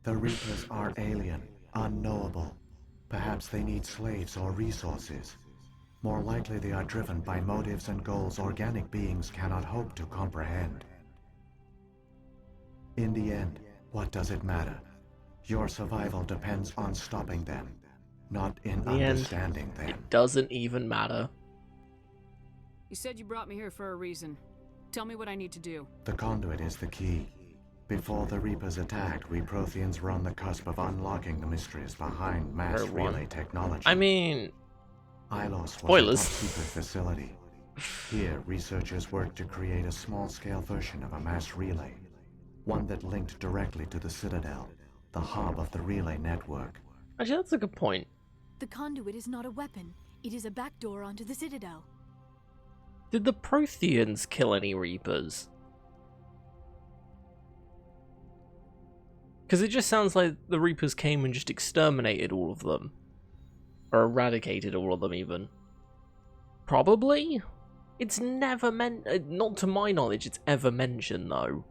The Reapers are alien, unknowable. Perhaps they need slaves or resources. More likely they are driven by motives and goals organic beings cannot hope to comprehend. In the end, what does it matter? Your survival depends on stopping them, not in understanding them. It doesn't even matter. You said you brought me here for a reason. Tell me what I need to do. The conduit is the key. Before the Reapers attacked, we Protheans were on the cusp of unlocking the mysteries behind mass relay technology. I mean, Ilos spoilers. was a top-secret facility. Here, researchers worked to create a small-scale version of a mass relay, one that linked directly to the Citadel, the hub of the relay network. Actually, that's a good point. The conduit is not a weapon. It is a backdoor onto the Citadel. Did the Protheans kill any Reapers? Because it just sounds like the Reapers came and just exterminated all of them. Or eradicated all of them, even. Probably? It's never meant... not to my knowledge it's ever mentioned, though.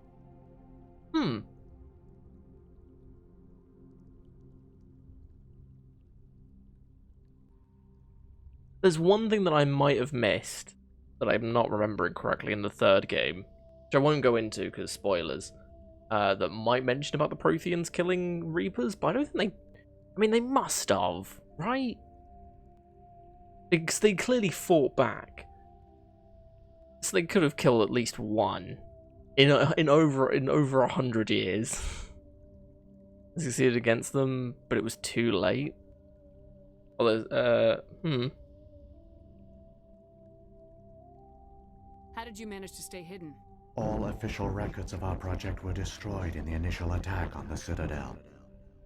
There's one thing that I might have missed, that I'm not remembering correctly in the third game, which I won't go into because spoilers, that might mention about the Protheans killing Reapers, but I don't think they... I mean, they must have, right? Because they clearly fought back. So they could have killed at least one in over 100 years. Succeeded against them, but it was too late. Well, How did you manage to stay hidden? All official records of our project were destroyed in the initial attack on the Citadel.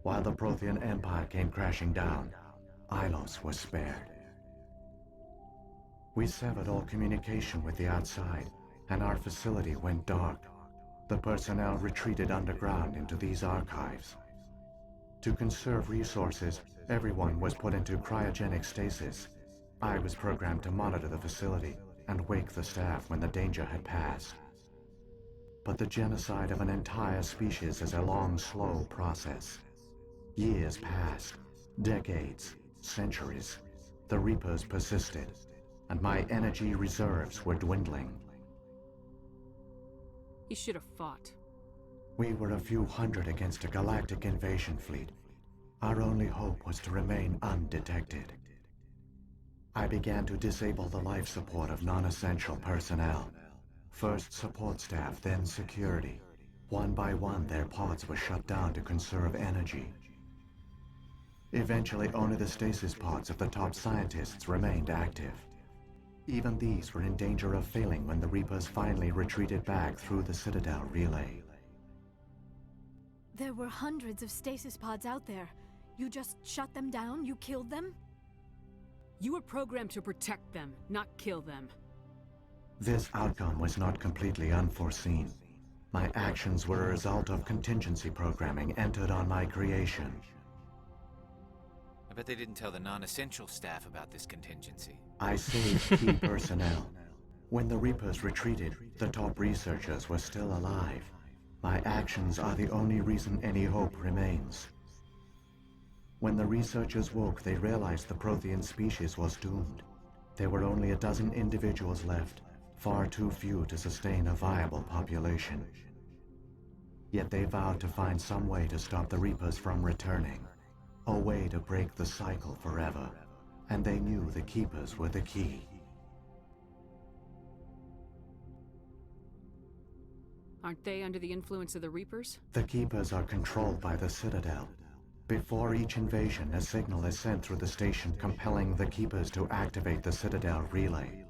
While the Prothean Empire came crashing down, Ilos was spared. We severed all communication with the outside, and our facility went dark. The personnel retreated underground into these archives. To conserve resources, everyone was put into cryogenic stasis. I was programmed to monitor the facility and wake the staff when the danger had passed. but the genocide of an entire species is a long, slow process. Years passed, decades, centuries. The Reapers persisted, and my energy reserves were dwindling. You should have fought. We were a few hundred against a galactic invasion fleet. Our only hope was to remain undetected. I began to disable the life support of non-essential personnel. First support staff, then security. One by one, their pods were shut down to conserve energy. Eventually, only the stasis pods of the top scientists remained active. Even these were in danger of failing when the Reapers finally retreated back through the Citadel relay. There were hundreds of stasis pods out there. You just shut them down? You killed them? You were programmed to protect them, not kill them. This outcome was not completely unforeseen. My actions were a result of contingency programming entered on my creation. I bet they didn't tell the non-essential staff about this contingency. I saved key personnel. When the Reapers retreated, the top researchers were still alive. My actions are the only reason any hope remains. When the researchers woke, they realized the Prothean species was doomed. There were only a dozen individuals left, far too few to sustain a viable population. Yet they vowed to find some way to stop the Reapers from returning, a way to break the cycle forever, and they knew the Keepers were the key. Aren't they under the influence of the Reapers? The Keepers are controlled by the Citadel. Before each invasion, a signal is sent through the station compelling the Keepers to activate the Citadel relay.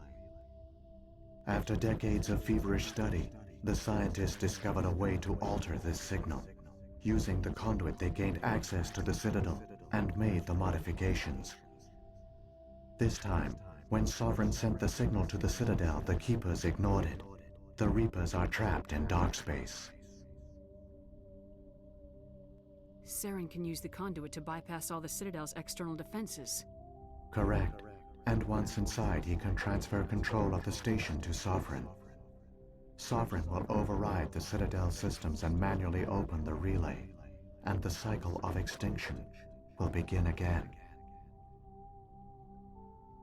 After decades of feverish study, the scientists discovered a way to alter this signal. Using the conduit, they gained access to the Citadel and made the modifications. This time, when Sovereign sent the signal to the Citadel, the Keepers ignored it. The Reapers are trapped in dark space. Saren can use the conduit to bypass all the Citadel's external defenses. Correct. And once inside, he can transfer control of the station to Sovereign. Sovereign will override the Citadel systems and manually open the relay, and the cycle of extinction will begin again.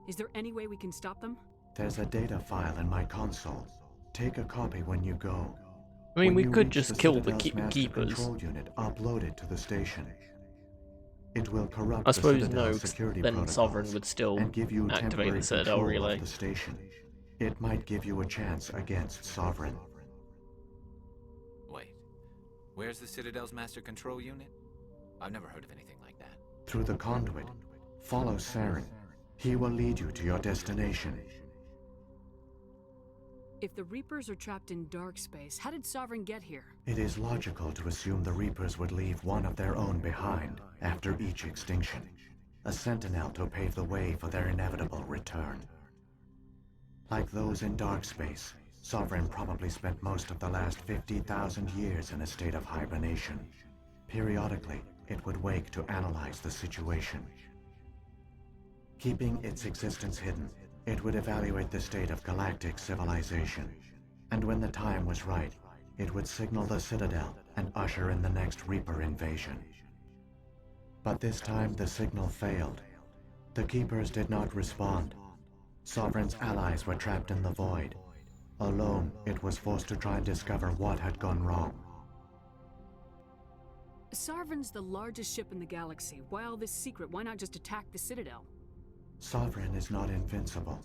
Is there any way we can stop them? There's a data file in my console. Take a copy when you go. I mean, When we you could reach just the kill the Citadel's master Keepers. Control unit, upload it to the station. It will corrupt I the suppose Citadel's no, 'cause security then protocols Sovereign would still and give you activate temporary the Citadel control relay. of the station. It might give you a chance against Sovereign. Wait, where's the Citadel's master control unit? I've never heard of anything like that. Through the conduit, follow Saren. He will lead you to your destination. If the Reapers are trapped in dark space, how did Sovereign get here? It is logical to assume the Reapers would leave one of their own behind after each extinction. A sentinel to pave the way for their inevitable return. Like those in dark space, Sovereign probably spent most of the last 50,000 years in a state of hibernation. Periodically, it would wake to analyze the situation. Keeping its existence hidden, it would evaluate the state of galactic civilization. And when the time was right, it would signal the Citadel and usher in the next Reaper invasion. But this time the signal failed. The Keepers did not respond. Sovereign's allies were trapped in the void. Alone, it was forced to try and discover what had gone wrong. Sovereign's the largest ship in the galaxy. Why all this secret? Why not just attack the Citadel? Sovereign is not invincible.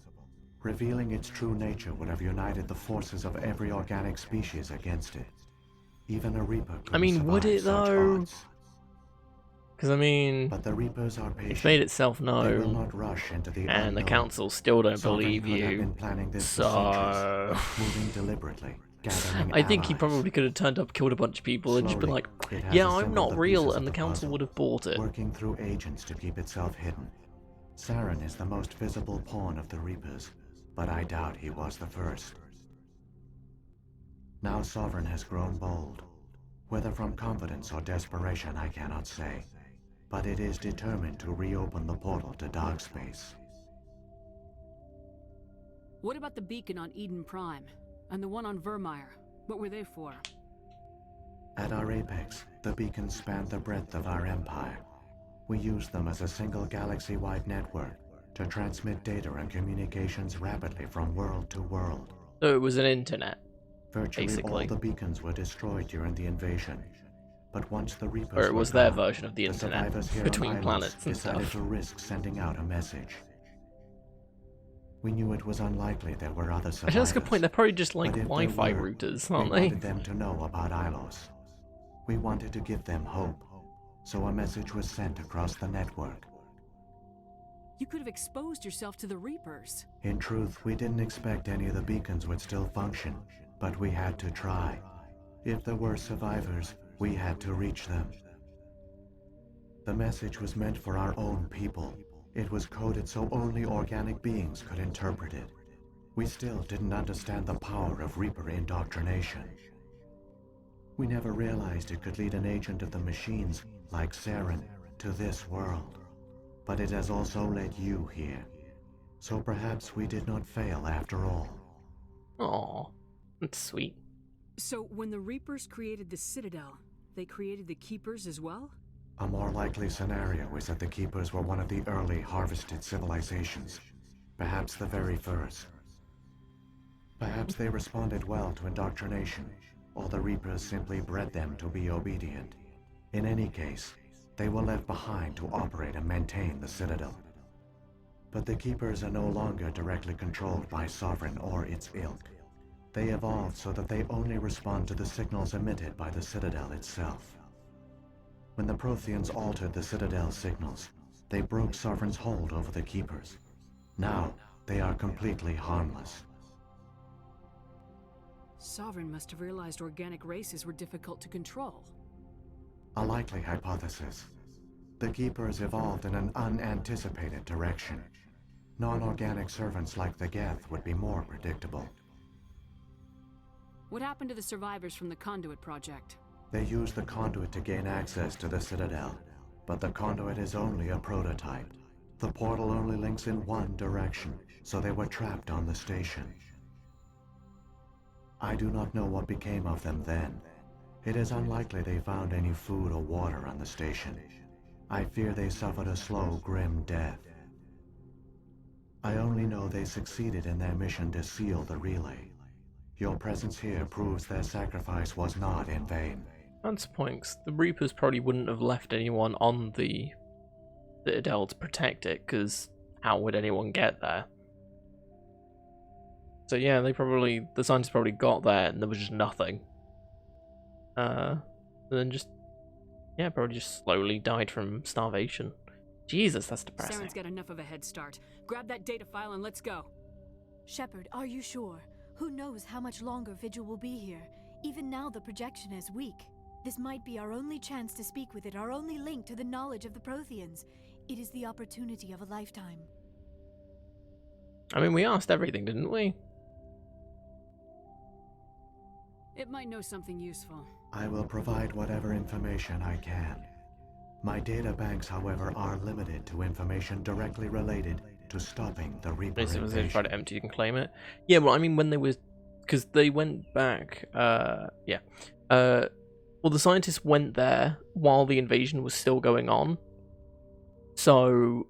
Revealing its true nature would have united the forces of every organic species against it. Even a Reaper couldn't I mean, would survive it such though? odds. Because I mean, But the Reapers are patient. it's made itself They will known, not rush into the and the unknown. council still don't Sovereign believe could have you. been planning this for So centuries, moving deliberately, gathering I think he allies. probably could have turned up, killed a bunch of people, and just been Slowly, like, it has "Yeah, I'm assembled not the real," pieces and of the council puzzle, would have bought it. working through agents to keep itself hidden. Saren is the most visible pawn of the Reapers, but I doubt he was the first. Now Sovereign has grown bold. Whether from confidence or desperation, I cannot say. But it is determined to reopen the portal to dark space. What about the beacon on Eden Prime? And the one on Vermeer? What were they for? At our apex, the beacons spanned the breadth of our empire. We used them as a single galaxy-wide network to transmit data and communications rapidly from world to world. So it was an internet, Virtually basically. all the beacons were destroyed during the invasion. But once the Reapers Or it was were their gone, version of the internet survivors here between on planets Ilos and decided stuff. to risk sending out a message. We knew it was unlikely there were other survivors. Actually, that's a good point. They're probably just like but if Wi-Fi there were, routers, we aren't they? wanted them to know about Ilos. We wanted to give them hope, so a message was sent across the network. You could have exposed yourself to the Reapers. In truth, we didn't expect any of the beacons would still function, but we had to try. If there were survivors, we had to reach them. The message was meant for our own people. It was coded so only organic beings could interpret it. We still didn't understand the power of Reaper indoctrination. We never realized it could lead an agent of the machines, like Saren, to this world. But it has also led you here. So perhaps we did not fail after all. Aw, that's sweet. So when the Reapers created the Citadel, they created the Keepers as well? A more likely scenario is that the Keepers were one of the early harvested civilizations. Perhaps the very first. Perhaps they responded well to indoctrination, or the Reapers simply bred them to be obedient. In any case, they were left behind to operate and maintain the Citadel. But the Keepers are no longer directly controlled by Sovereign or its ilk. They evolved so that they only respond to the signals emitted by the Citadel itself. When the Protheans altered the Citadel's signals, they broke Sovereign's hold over the Keepers. Now, they are completely harmless. Sovereign must have realized organic races were difficult to control. A likely hypothesis. The Keepers evolved in an unanticipated direction. Non-organic servants like the Geth would be more predictable. What happened to the survivors from the Conduit project? They used the conduit to gain access to the Citadel, but the conduit is only a prototype. The portal only links in one direction, so they were trapped on the station. I do not know what became of them then. It is unlikely they found any food or water on the station. I fear they suffered a slow, grim death. I only know they succeeded in their mission to seal the relay. Your presence here proves their sacrifice was not in vain. That's the point. 'Cause the Reapers probably wouldn't have left anyone on the Citadel to protect it, because how would anyone get there? So yeah, the scientists probably got there and there was just nothing. And then probably just slowly died from starvation. Jesus, that's depressing. Saren's got enough of a head start. Grab that data file and let's go. Shepard, are you sure? Who knows how much longer Vigil will be here? Even now the projection is weak. This might be our only chance to speak with it, our only link to the knowledge of the Protheans. It is the opportunity of a lifetime. I mean, we asked everything, didn't we? It might know something useful. I will provide whatever information I can. My data banks, however, are limited to information directly related to stopping the Reaper Basically, if they invasion. try to empty, you can claim it. Yeah, well, I mean, when they were... Because they went back... well, the scientists went there while the invasion was still going on. So,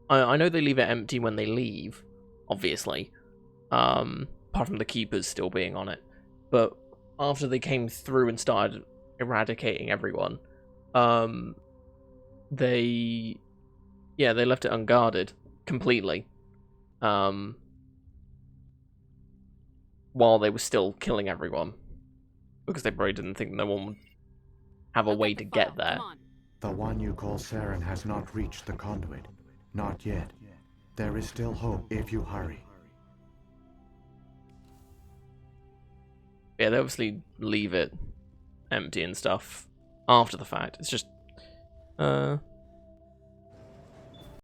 I know they leave it empty when they leave, obviously. Apart from the Keepers still being on it. But after they came through and started eradicating everyone, they left it unguarded completely. While they were still killing everyone. Because they probably didn't think no one would have a way to get there. The one you call Saren has not reached the conduit. Not yet. There is still hope if you hurry. Yeah, they obviously leave it empty and stuff after the fact. It's just,